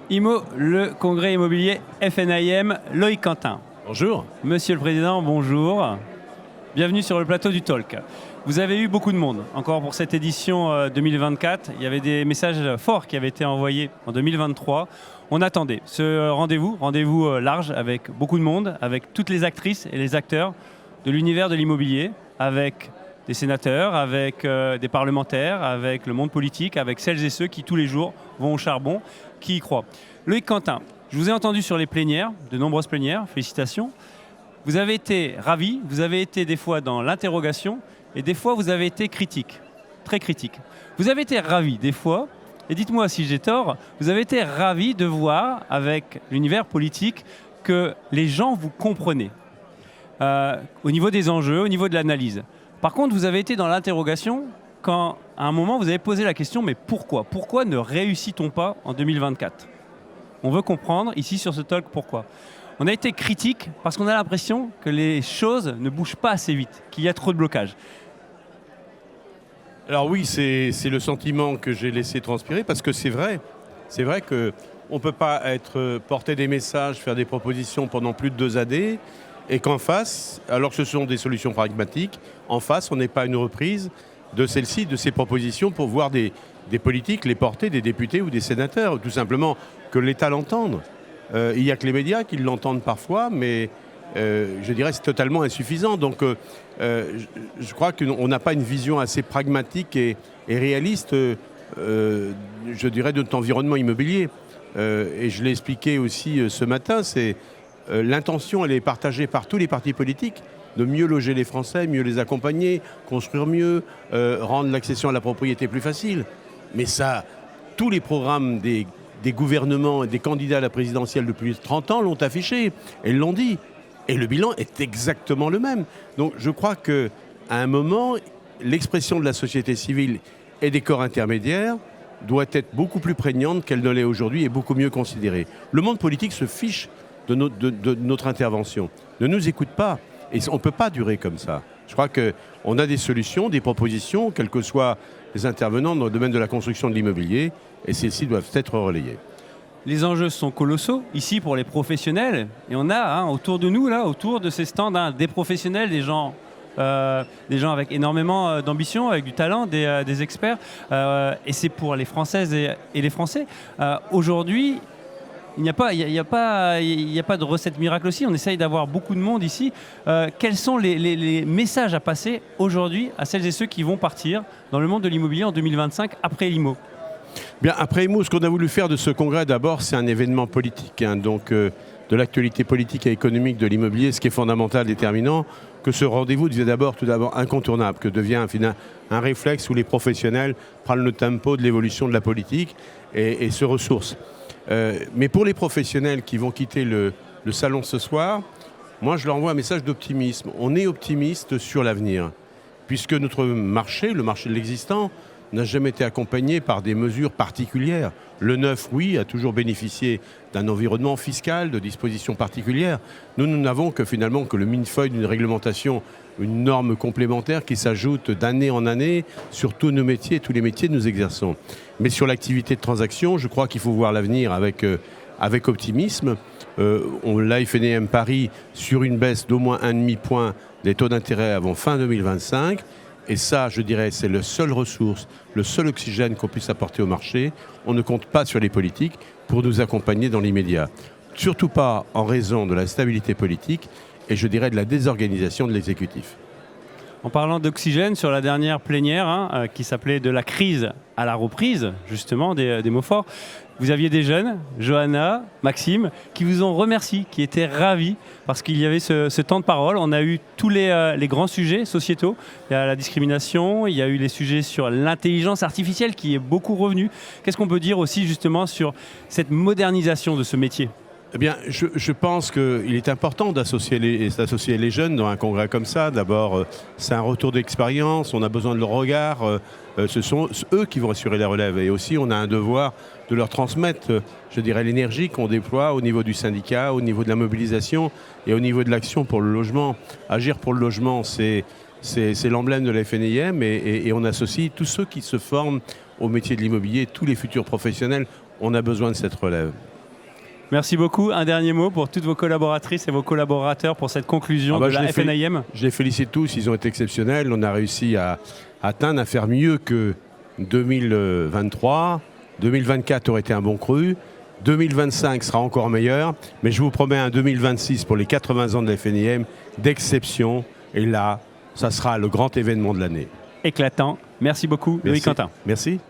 IMO, le congrès immobilier FNIM, Loïc Quentin. Bonjour. Monsieur le Président, bonjour. Bienvenue sur le plateau du Talk. Vous avez eu beaucoup de monde, encore pour cette édition 2024. Il y avait des messages forts qui avaient été envoyés en 2023. On attendait ce rendez-vous large avec beaucoup de monde, avec toutes les actrices et les acteurs de l'univers de l'immobilier, avec des sénateurs, avec des parlementaires, avec le monde politique, avec celles et ceux qui tous les jours vont au charbon, qui y croient. Loïc Quentin, je vous ai entendu sur les plénières, de nombreuses plénières, félicitations. Vous avez été ravi, vous avez été des fois dans l'interrogation et des fois vous avez été critique, très critique. Vous avez été ravi des fois, et dites-moi si j'ai tort, vous avez été ravi de voir avec l'univers politique que les gens vous comprenaient au niveau des enjeux, au niveau de l'analyse. Par contre, vous avez été dans l'interrogation quand, à un moment, vous avez posé la question, mais pourquoi ? Pourquoi ne réussit-on pas en 2024 ? On veut comprendre, ici, sur ce talk, pourquoi. On a été critique parce qu'on a l'impression que les choses ne bougent pas assez vite, qu'il y a trop de blocages. Alors oui, c'est le sentiment que j'ai laissé transpirer parce que c'est vrai. C'est vrai qu'on ne peut pas porter des messages, faire des propositions pendant plus de 2 années et qu'en face, alors que ce sont des solutions pragmatiques, en face, on n'est pas une reprise de celle-ci, de ces propositions pour voir des politiques les porter, des députés ou des sénateurs, ou tout simplement que l'État l'entende. Il n'y a que les médias qui l'entendent parfois, mais je dirais que c'est totalement insuffisant. Donc je crois qu'on n'a pas une vision assez pragmatique et réaliste, je dirais, de notre environnement immobilier. Et je l'ai expliqué aussi ce matin, c'est l'intention, elle est partagée par tous les partis politiques, de mieux loger les Français, mieux les accompagner, construire mieux, rendre l'accession à la propriété plus facile. Mais ça, tous les programmes des gouvernements et des candidats à la présidentielle depuis 30 ans l'ont affiché et l'ont dit. Et le bilan est exactement le même. Donc je crois qu'à un moment, l'expression de la société civile et des corps intermédiaires doit être beaucoup plus prégnante qu'elle ne l'est aujourd'hui et beaucoup mieux considérée. Le monde politique se fiche de notre intervention, ne nous écoute pas. Et on ne peut pas durer comme ça. Je crois qu'on a des solutions, des propositions, quels que soient les intervenants dans le domaine de la construction de l'immobilier, et celles-ci doivent être relayées. Les enjeux sont colossaux, ici pour les professionnels, et on a autour de nous, là, autour de ces stands, des professionnels, des gens avec énormément d'ambition, avec du talent, des experts, et c'est pour les Françaises et les Français. Aujourd'hui, il n'y a pas de recette miracle aussi. On essaye d'avoir beaucoup de monde ici. Quels sont les messages à passer aujourd'hui à celles et ceux qui vont partir dans le monde de l'immobilier en 2025 après l'IMO ? Bien, après l'IMO, ce qu'on a voulu faire de ce congrès, d'abord, c'est un événement politique. Donc, de l'actualité politique et économique de l'immobilier, ce qui est fondamental, déterminant, que ce rendez-vous devient tout d'abord incontournable, que devient un réflexe où les professionnels prennent le tempo de l'évolution de la politique et se ressourcent. Mais pour les professionnels qui vont quitter le salon ce soir, moi je leur envoie un message d'optimisme. On est optimiste sur l'avenir, puisque notre marché, le marché de l'existant, n'a jamais été accompagné par des mesures particulières. Le neuf, oui, a toujours bénéficié d'un environnement fiscal, de dispositions particulières. Nous n'avons que finalement que le millefeuille d'une réglementation, une norme complémentaire qui s'ajoute d'année en année sur tous nos métiers, tous les métiers que nous exerçons. Mais sur l'activité de transaction, je crois qu'il faut voir l'avenir avec optimisme. La FNIM Paris sur une baisse d'au moins 1,5 point des taux d'intérêt avant fin 2025. Et ça, je dirais, c'est la seule ressource, le seul oxygène qu'on puisse apporter au marché. On ne compte pas sur les politiques pour nous accompagner dans l'immédiat. Surtout pas en raison de la stabilité politique et je dirais de la désorganisation de l'exécutif. En parlant d'oxygène, sur la dernière plénière qui s'appelait « De la crise à la reprise », justement, des mots forts, vous aviez des jeunes, Johanna, Maxime, qui vous ont remercié, qui étaient ravis parce qu'il y avait ce temps de parole. On a eu tous les grands sujets sociétaux. Il y a la discrimination, il y a eu les sujets sur l'intelligence artificielle qui est beaucoup revenue. Qu'est-ce qu'on peut dire aussi justement sur cette modernisation de ce métier ? Eh bien, je pense qu'il est important d'associer les jeunes dans un congrès comme ça. D'abord, c'est un retour d'expérience, on a besoin de leur regard. Ce sont eux qui vont assurer la relève. Et aussi, on a un devoir de leur transmettre, je dirais, l'énergie qu'on déploie au niveau du syndicat, au niveau de la mobilisation et au niveau de l'action pour le logement. Agir pour le logement, c'est l'emblème de la FNIM et on associe tous ceux qui se forment au métier de l'immobilier, tous les futurs professionnels. On a besoin de cette relève. Merci beaucoup. Un dernier mot pour toutes vos collaboratrices et vos collaborateurs pour cette conclusion de la FNIM. Je les félicite tous, ils ont été exceptionnels. On a réussi à atteindre, à faire mieux que 2023. 2024 aurait été un bon cru. 2025 sera encore meilleur. Mais je vous promets un 2026 pour les 80 ans de la FNIM d'exception. Et là, ça sera le grand événement de l'année. Éclatant. Merci beaucoup, Loïc Quentin. Merci.